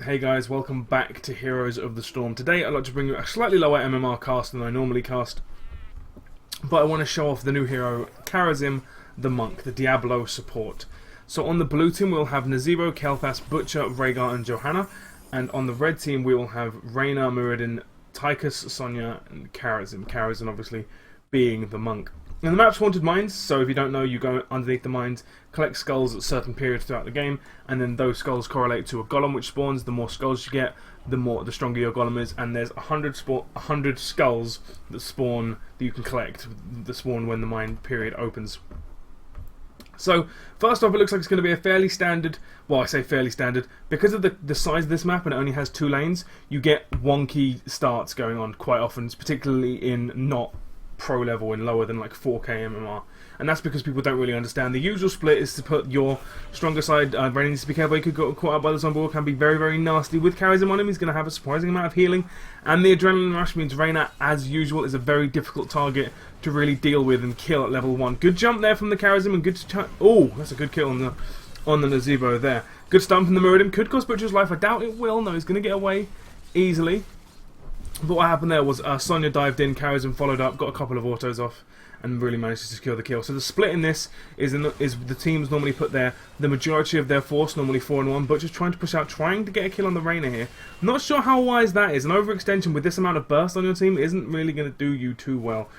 Hey guys, welcome back to Heroes of the Storm. Today I'd like to bring you a slightly lower MMR cast than I normally cast, but I want to show off the new hero, Kharazhim, the Monk, the Diablo support. So on the blue team we'll have Nazebo, Kel'Thas, Butcher, Rhaegar and Johanna, and on the red team we will have Reyna, Muradin, Tychus, Sonya and Kharazhim. Kharazhim obviously being the Monk. And the map's Haunted Mines, so if you don't know, you go underneath the mines, collect skulls at certain periods throughout the game, and then those skulls correlate to a golem which spawns. The more skulls you get, the stronger your golem is, and there's 100 skulls that spawn that you can collect, that spawn when the mine period opens. So, first off, it looks like it's going to be a fairly standard, well, I say fairly standard, because of the size of this map and it only has 2 lanes, you get wonky starts going on quite often, particularly in not pro level and lower than like 4k MMR, and that's because people don't really understand. The usual split is to put your stronger side. Reyna needs to be careful. He could get caught out by the zombie wall, can be very, very nasty. With Kharazhim on him, he's going to have a surprising amount of healing, and the adrenaline rush means Reyna, as usual, is a very difficult target to really deal with and kill at level 1. Good jump there from the Kharazhim, and good oh, that's a good kill on the Nazebo there. Good stun from the Muradin. Could cost Butcher's life. I doubt it will. No, he's going to get away easily. But what happened there was Sonya dived in, Kharazhim followed up, got a couple of autos off, and really managed to secure the kill. So the split in this is the teams normally put the majority of their force, normally 4 and 1, but just trying to push out, trying to get a kill on the Reyna here. Not sure how wise that is. An overextension with this amount of burst on your team isn't really going to do you too well.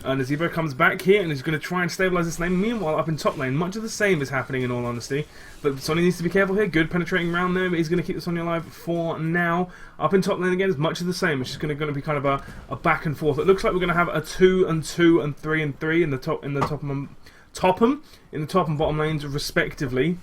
Nazebo comes back here and is going to try and stabilise this lane. Meanwhile, up in top lane, much of the same is happening in all honesty. But Sonya needs to be careful here. Good penetrating round there, but he's going to keep the Sonya alive for now. Up in top lane again is much of the same. It's just going to be kind of a back and forth. It looks like we're going to have a 2 and 2 and 3 and 3 in the top and bottom lanes respectively.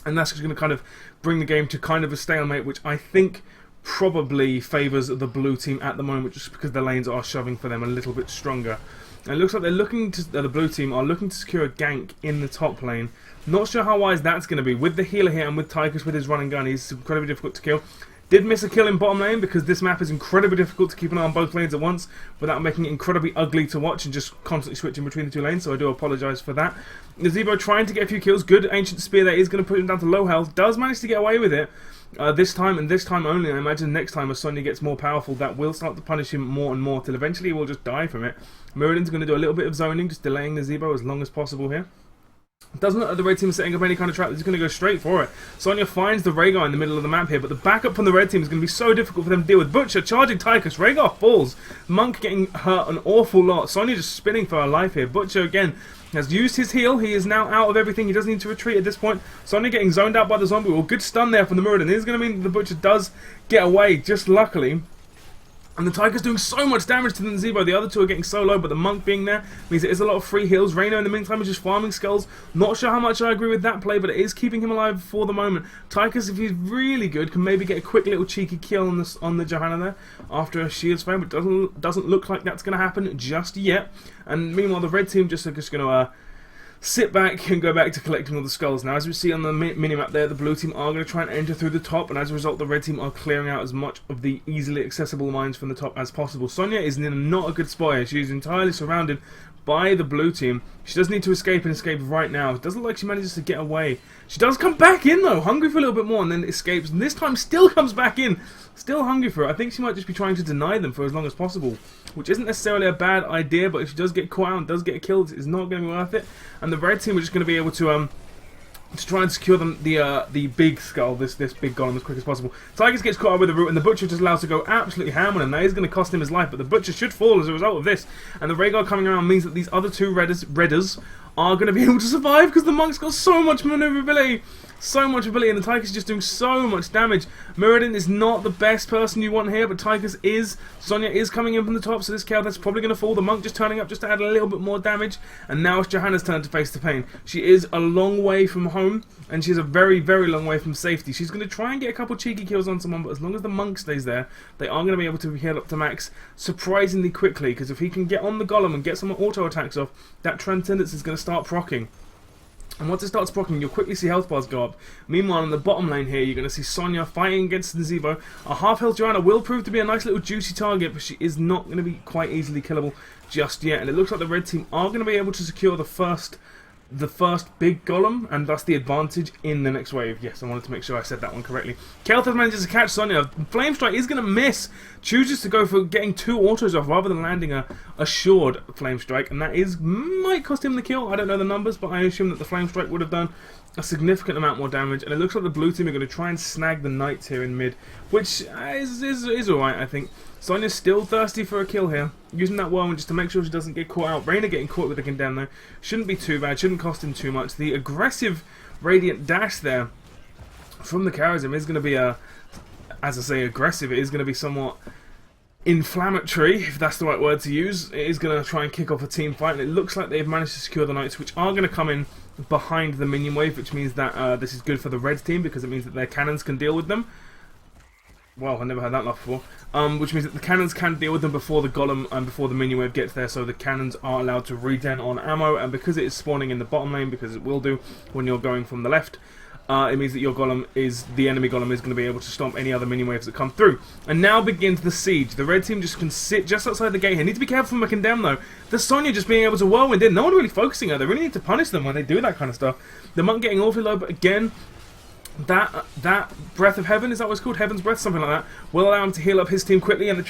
And that's just going to kind of bring the game to kind of a stalemate, which I think probably favours the blue team at the moment, just because the lanes are shoving for them a little bit stronger. And it looks like they're looking to the blue team are looking to secure a gank in the top lane. Not sure how wise that's going to be. With the healer here and with Tychus with his running gun, he's incredibly difficult to kill. Did miss a kill in bottom lane because this map is incredibly difficult to keep an eye on both lanes at once without making it incredibly ugly to watch and just constantly switching between the 2 lanes, so I do apologise for that. Nazebo trying to get a few kills. Good ancient spear there is going to put him down to low health. Does manage to get away with it. This time and this time only. I imagine next time as Sonya gets more powerful, that will start to punish him more and more till eventually he will just die from it. Muradin's going to do a little bit of zoning, just delaying Nazebo as long as possible here. Doesn't look like the red team is setting up any kind of trap. They're just going to go straight for it. Sonya finds the Rhaegar in the middle of the map here, but the backup from the red team is going to be so difficult for them to deal with. Butcher charging Tychus. Rhaegar falls. Monk getting hurt an awful lot. Sonya just spinning for her life here. Butcher again has used his heal. He is now out of everything. He doesn't need to retreat at this point. Sonya getting zoned out by the zombie wall. Good stun there from the Muradin. This is going to mean that the Butcher does get away, just luckily. And the Tiger's doing so much damage to the Nazebo. The other 2 are getting so low, but the Monk being there means it is a lot of free heals. Reyna in the meantime is just farming skulls. Not sure how much I agree with that play, but it is keeping him alive for the moment. Tychus, if he's really good, can maybe get a quick little cheeky kill on the Johanna there after a shield's frame, but doesn't look like that's going to happen just yet. And meanwhile, the red team just going to sit back and go back to collecting all the skulls. Now, as we see on the minimap there, the blue team are going to try and enter through the top, and as a result, the red team are clearing out as much of the easily accessible mines from the top as possible. Sonya is in not a good spot here. She is entirely surrounded by the blue team. She does need to escape and escape right now. It doesn't look like she manages to get away. She does come back in though, hungry for a little bit more, and then escapes, and this time still comes back in. Still hungry for it. I think she might just be trying to deny them for as long as possible, which isn't necessarily a bad idea, but if she does get caught out and does get killed, it's not going to be worth it. And the red team are just going to be able to try and secure them the big skull, this big golem as quick as possible. Tigers gets caught up with the root, and the Butcher just allows to go absolutely ham on him. That is going to cost him his life, but the Butcher should fall as a result of this. And the Rhaegar coming around means that these other 2 redders are going to be able to survive because the Monk's got so much maneuverability. So much ability, and the Tychus is just doing so much damage. Muradin is not the best person you want here, but Tychus is. Sonya is coming in from the top, so this Kel'Thas probably going to fall. The Monk just turning up just to add a little bit more damage, and now it's Johanna's turn to face the pain. She is a long way from home, and she's a very, very long way from safety. She's going to try and get a couple cheeky kills on someone, but as long as the Monk stays there, they are going to be able to heal up to max surprisingly quickly, because if he can get on the Golem and get some auto attacks off, that Transcendence is going to start proccing. And once it starts proccing, you'll quickly see health bars go up. Meanwhile, in the bottom lane here, you're going to see Sonya fighting against Nazebo. A half-health Johanna will prove to be a nice little juicy target, but she is not going to be quite easily killable just yet. And it looks like the red team are going to be able to secure the first the first big golem, and thus the advantage in the next wave. Yes, I wanted to make sure I said that one correctly. Kael'thas manages to catch Sonya. Flame Strike is going to miss. Chooses to go for getting 2 autos off rather than landing a assured Flame Strike, and that might cost him the kill. I don't know the numbers, but I assume that the Flame Strike would have done a significant amount more damage, and it looks like the blue team are going to try and snag the Knights here in mid, which is alright, I think. Sonya's still thirsty for a kill here, using that whirlwind just to make sure she doesn't get caught out. Reyna getting caught with the Condemn though shouldn't be too bad, shouldn't cost him too much. The aggressive Radiant dash there from the Kharazhim is going to be as I say, aggressive. It is going to be somewhat inflammatory, if that's the right word to use. It is going to try and kick off a team fight, and it looks like they've managed to secure the Knights, which are going to come in behind the minion wave, which means that this is good for the red team because it means that their cannons can deal with them. Well, I never had that laugh before. Which means that the cannons can deal with them before the golem and before the minion wave gets there, so the cannons are allowed to regen on ammo, and because it is spawning in the bottom lane, because it will do when you're going from the left, it means that your golem the enemy golem is going to be able to stomp any other minion waves that come through. And now begins the siege. The red team just can sit just outside the gate here. Need to be careful from a Condemn though. The Sonya just being able to whirlwind in. No one really focusing on her. They really need to punish them when they do that kind of stuff. The monk getting awfully low, but again, that breath of heaven, is that what it's called? Heaven's breath, something like that, will allow him to heal up his team quickly, and the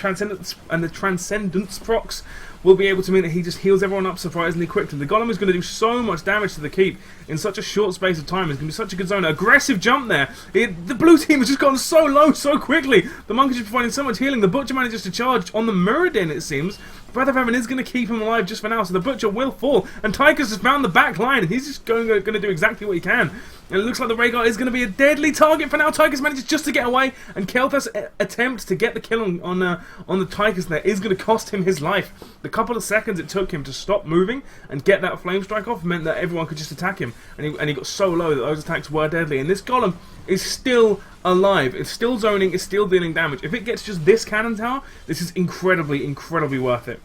transcendence procs will be able to mean that he just heals everyone up surprisingly quickly. The golem is going to do so much damage to the keep in such a short space of time. It's going to be such a good zone. Aggressive jump there. The blue team has just gone so low so quickly. The monk is just providing so much healing. The butcher manages to charge on the Muradin, it seems. Breath of Heaven is going to keep him alive just for now, so the butcher will fall. And Tychus has found the back line, and he's just going to do exactly what he can. And it looks like the Rhaegar is going to be a deadly target for now. Tychus manages just to get away, and Kael'thas' attempt to get the kill on the Tychus there is going to cost him his life. The couple of seconds it took him to stop moving and get that flame strike off meant that everyone could just attack him, and he got so low that those attacks were deadly. And this golem is still alive. It's still zoning. It's still dealing damage. If it gets just this cannon tower, this is incredibly, incredibly worth it.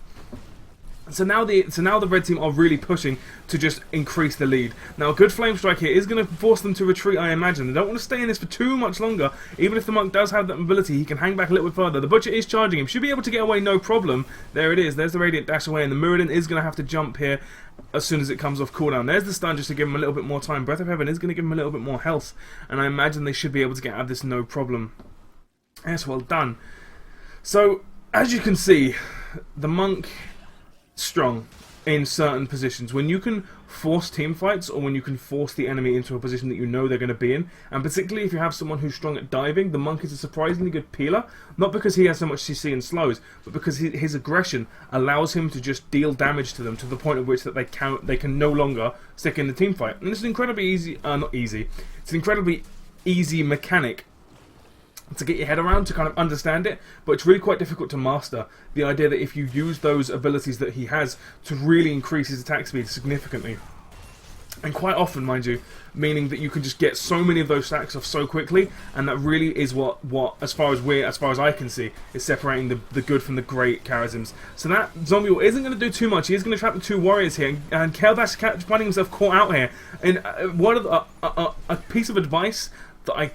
So now the red team are really pushing to just increase the lead. Now a good flame strike here is going to force them to retreat, I imagine. They don't want to stay in this for too much longer. Even if the monk does have that mobility, he can hang back a little bit further. The butcher is charging him. Should be able to get away no problem. There it is. There's the radiant dash away, and the Muradin is going to have to jump here as soon as it comes off cooldown. There's the stun just to give him a little bit more time. Breath of Heaven is going to give him a little bit more health, and I imagine they should be able to get out of this no problem. Yes, well done. So as you can see, the monk strong in certain positions. When you can force team fights, or when you can force the enemy into a position that you know they're going to be in, and particularly if you have someone who's strong at diving, the monk is a surprisingly good peeler, not because he has so much CC and slows, but because his aggression allows him to just deal damage to them to the point at which that they can no longer stick in the team fight. And it's an incredibly easy, it's an incredibly easy mechanic to get your head around, to kind of understand it, but it's really quite difficult to master. The idea that if you use those abilities that he has to really increase his attack speed significantly, and quite often, mind you, meaning that you can just get so many of those stacks off so quickly, and that really is what as far as I can see, is separating the good from the great Kharazhims. So that zombie war isn't going to do too much. He is going to trap the 2 warriors here, and Kael'thas finding himself caught out here. And a piece of advice that I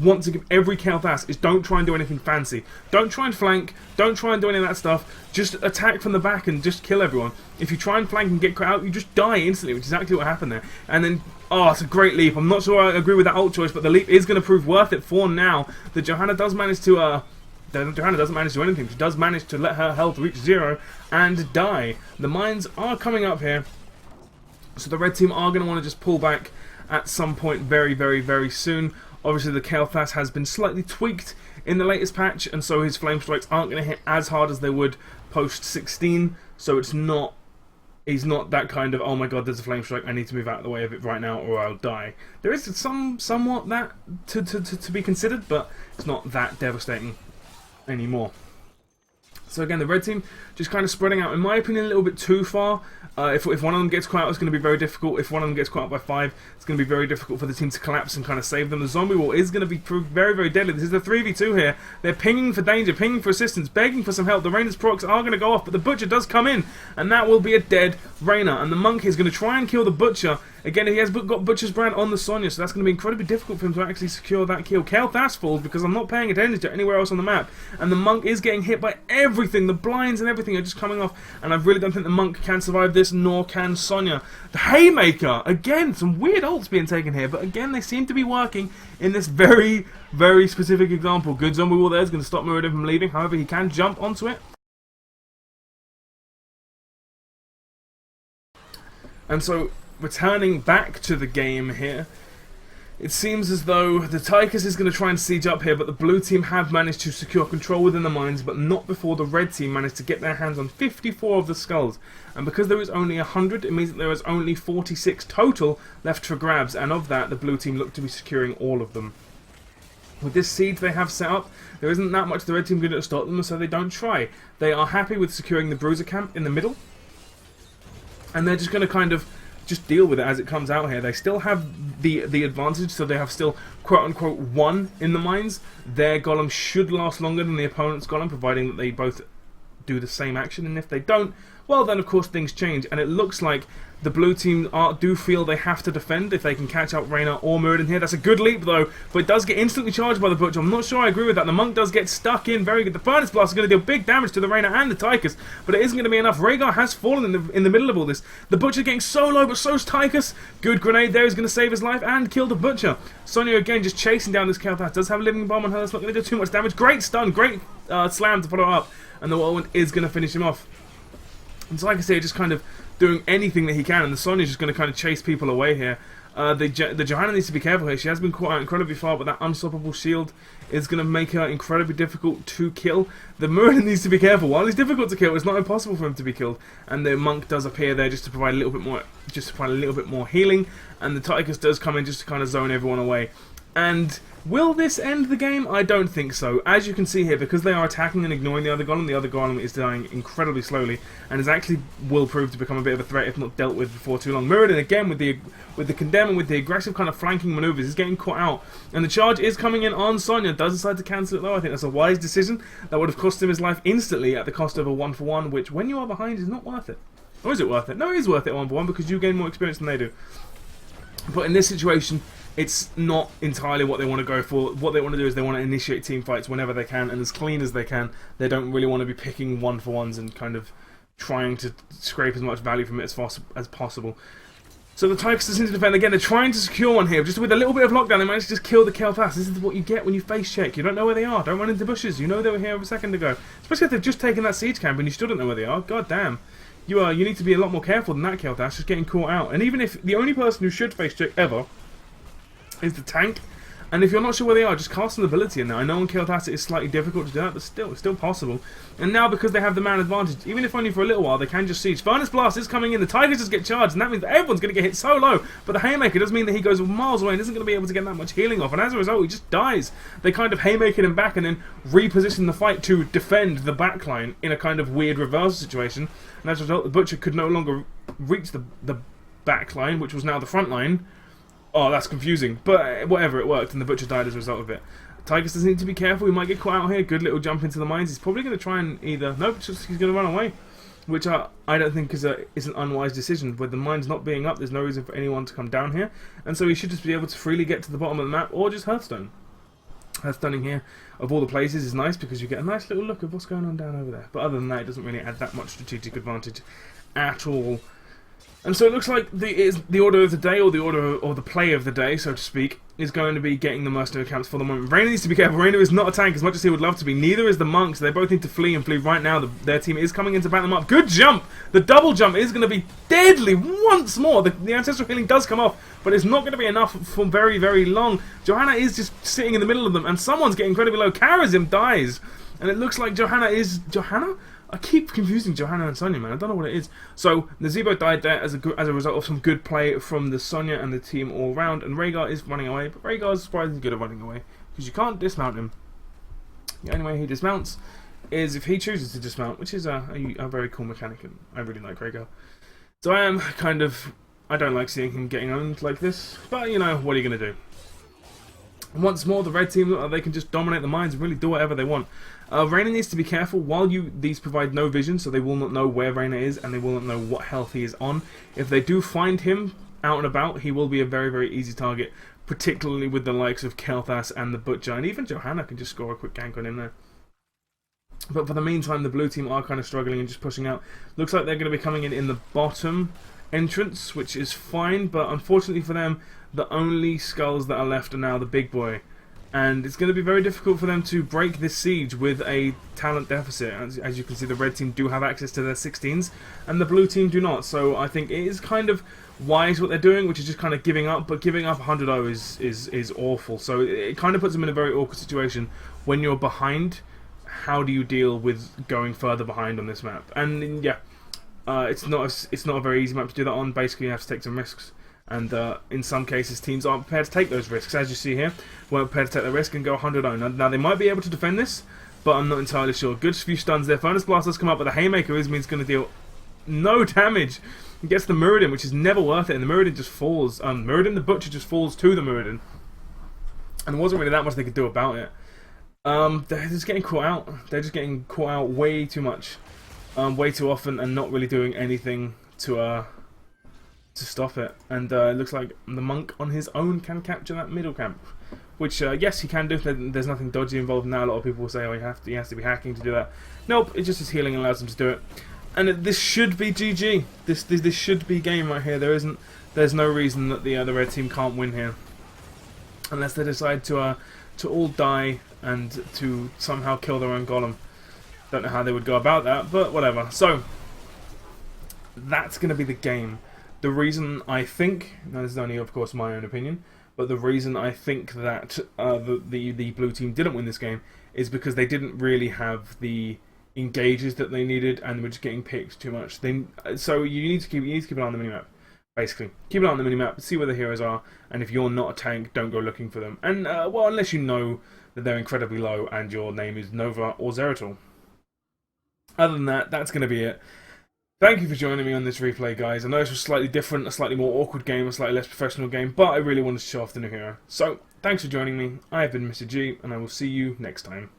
want to give every Kael'thas is don't try and do anything fancy. Don't try and flank. Don't try and do any of that stuff. Just attack from the back and just kill everyone. If you try and flank and get caught out, you just die instantly, which is exactly what happened there. And then, oh, it's a great leap. I'm not sure I agree with that ult choice, but the leap is going to prove worth it for now. The Johanna does manage to, Johanna doesn't manage to do anything. She does manage to let her health reach 0 and die. The mines are coming up here, so the red team are going to want to just pull back at some point very, very, very soon. Obviously, the Kael'thas has been slightly tweaked in the latest patch, and so his flame strikes aren't going to hit as hard as they would post 16. So he's not that kind of, oh my god, there's a flame strike, I need to move out of the way of it right now or I'll die. There is somewhat that to be considered, but it's not that devastating anymore. So again, the red team just kind of spreading out, in my opinion, a little bit too far. If one of them gets caught out, it's going to be very difficult. If one of them gets caught out by 5, it's going to be very difficult for the team to collapse and kind of save them. The zombie war is going to be very, very deadly. This is the 3v2 here. They're pinging for danger, pinging for assistance, begging for some help. The Reyna's procs are going to go off, but the butcher does come in, and that will be a dead Reyna. And the monk is going to try and kill the butcher. Again, he has got Butcher's brand on the Sonya, so that's going to be incredibly difficult for him to actually secure that kill. Kael'thas falls because I'm not paying attention to anywhere else on the map, and the monk is getting hit by everything. The blinds and everything are just coming off, and I really don't think the monk can survive this. this, nor can Sonya. The Haymaker! Again, some weird ults being taken here, but again, they seem to be working in this very, very specific example. Good zombie wall there is going to stop Muradin from leaving, however, he can jump onto it. And so, returning back to the game here, it seems as though the Tychus is going to try and siege up here, but the blue team have managed to secure control within the mines, but not before the red team managed to get their hands on 54 of the skulls. And because there is only 100, it means that there is only 46 total left for grabs, and of that, the blue team look to be securing all of them. With this siege they have set up, there isn't that much the red team can do to stop them, so they don't try. They are happy with securing the bruiser camp in the middle, and they're just going to kind of just deal with it as it comes out here. They still have the advantage, so they have still quote-unquote won in the mines. Their golem should last longer than the opponent's golem, providing that they both do the same action, and if they don't, well then of course things change, and it looks like the blue team do feel they have to defend if they can catch out Reyna or Muradin here. That's a good leap though, but it does get instantly charged by the Butcher. I'm not sure I agree with that. The Monk does get stuck in very good. The Furnace Blast is going to deal big damage to the Reyna and the Tychus, but it isn't going to be enough. Rhaegar has fallen in the middle of all this. The Butcher getting so low, but so's Tychus. Good grenade there is going to save his life and kill the Butcher. Sonya again just chasing down this Kel'Thas. Does have a living bomb on her. That's not going to do too much damage. Great stun, great slam to follow up, and the whirlwind is going to finish him off. And so like I say, just kind of doing anything that he can, and the Sonya's just going to kind of chase people away here. The Johanna needs to be careful here. She has been caught out incredibly far, but that unstoppable shield is going to make her incredibly difficult to kill. The Muradin needs to be careful. While he's difficult to kill, it's not impossible for him to be killed. And the Monk does appear there just to provide a little bit more, healing. And the Tychus does come in just to kind of zone everyone away. And will this end the game? I don't think so. As you can see here, because they are attacking and ignoring the other golem is dying incredibly slowly, and is actually will prove to become a bit of a threat if not dealt with before too long. Muradin again with the condemn and with the aggressive kind of flanking maneuvers is getting caught out, and the charge is coming in on Sonya. Does decide to cancel it though. I think that's a wise decision. That would have cost him his life instantly at the cost of a 1-for-1, which when you are behind is not worth it. Or is it worth it? No, it is worth it 1-for-1 because you gain more experience than they do. But in this situation, it's not entirely what they want to go for. What they want to do is they want to initiate team fights whenever they can and as clean as they can. They don't really want to be picking 1-for-1s and kind of trying to scrape as much value from it as possible. So the Tychus seem to defend again. They're trying to secure one here. Just with a little bit of lockdown, they managed to just kill the Kel'Thas. This is what you get when you face check. You don't know where they are. Don't run into bushes. You know they were here a second ago. Especially if they've just taken that siege camp and you still don't know where they are. God damn. You need to be a lot more careful than that Kel'Thas, just getting caught out. And even if the only person who should face check ever is the tank, and if you're not sure where they are, just cast an ability in there. I know on Kel'Thas it is slightly difficult to do that, but still, it's still possible. And now because they have the man advantage, even if only for a little while, they can just siege. Furnace Blast is coming in, the Tigers just get charged, and that means that everyone's going to get hit so low. But the Haymaker does mean that he goes miles away and isn't going to be able to get that much healing off, and as a result, he just dies. They kind of Haymaker him back and then reposition the fight to defend the backline in a kind of weird reverse situation. And as a result, the Butcher could no longer reach the backline, which was now the front line. Oh, that's confusing. But whatever, it worked, and the Butcher died as a result of it. Tychus does need to be careful. He might get caught out here. Good little jump into the mines. He's probably going to try and either... Nope, he's going to run away. Which I don't think is an unwise decision. With the mines not being up, there's no reason for anyone to come down here. And so he should just be able to freely get to the bottom of the map, or just Hearthstone. Hearthstoning here, of all the places, is nice because you get a nice little look of what's going on down over there. But other than that, it doesn't really add that much strategic advantage at all. And so it looks like the order of the day, or the play of the day, so to speak, is going to be getting the mercenary camps for the moment. Reyna needs to be careful. Reyna is not a tank as much as he would love to be. Neither is the monk, so they both need to flee and flee right now. Their team is coming in to back them up. Good jump! The double jump is going to be deadly once more. The ancestral healing does come off, but it's not going to be enough for very, very long. Johanna is just sitting in the middle of them, and someone's getting incredibly low. Kharazhim dies, and it looks like Johanna is... Johanna? I keep confusing Johanna and Sonya, man. I don't know what it is. So, Nazebo died there as a result of some good play from the Sonya and the team all round. And Rhaegar is running away, but Rhaegar is surprisingly good at running away, because you can't dismount him. The only way he dismounts is if he chooses to dismount, which is a very cool mechanic, and I really like Rhaegar. So I am kind of... I don't like seeing him getting owned like this, but, you know, what are you going to do? And once more, the red team look like they can just dominate the mines and really do whatever they want. Reyna needs to be careful. While these provide no vision, so they will not know where Reyna is, and they will not know what health he is on. If they do find him out and about, he will be a very, very easy target, particularly with the likes of Kel'Thas and the Butcher, and even Johanna can just score a quick gank on him there. But for the meantime, the blue team are kind of struggling and just pushing out. Looks like they're going to be coming in the bottom entrance, which is fine, but unfortunately for them, the only skulls that are left are now the big boy. And it's going to be very difficult for them to break this siege with a talent deficit. As you can see, the red team do have access to their 16s, and the blue team do not. So I think it is kind of wise what they're doing, which is just kind of giving up. But giving up 100-0 is awful. So it kind of puts them in a very awkward situation. When you're behind, how do you deal with going further behind on this map? And yeah, it's not a very easy map to do that on. Basically, you have to take some risks. And in some cases, teams aren't prepared to take those risks. As you see here, weren't prepared to take the risk and go 100-0. Now, they might be able to defend this, but I'm not entirely sure. Good few stuns there. Furnace Blast does come up, but the Haymaker is going to deal no damage. He gets the Muradin, which is never worth it, and the Muradin just falls. Muradin the Butcher just falls to the Muradin. And there wasn't really that much they could do about it. They're just getting caught out. They're just getting caught out way too much. Way too often, and not really doing anything to stop it. And it looks like the monk on his own can capture that middle camp, which yes, he can do. There's nothing dodgy involved now. A lot of people will say, oh, he has to be hacking to do that. Nope, it just his healing allows him to do it. And this should be GG. This should be game right here. There's no reason that the red team can't win here, unless they decide to all die and to somehow kill their own golem. Don't know how they would go about that, but whatever. So that's going to be the game. The reason I think, now this is only of course my own opinion, but the reason I think that the blue team didn't win this game is because they didn't really have the engages that they needed, and were just getting picked too much. So you need to keep an eye on the minimap. Basically, keep an eye on the minimap, see where the heroes are, and if you're not a tank, don't go looking for them. And well, unless you know that they're incredibly low and your name is Nova or Zeratul. Other than that, that's going to be it. Thank you for joining me on this replay, guys. I know this was slightly different, a slightly more awkward game, a slightly less professional game, but I really wanted to show off the new hero. So, thanks for joining me. I have been Mr. G, and I will see you next time.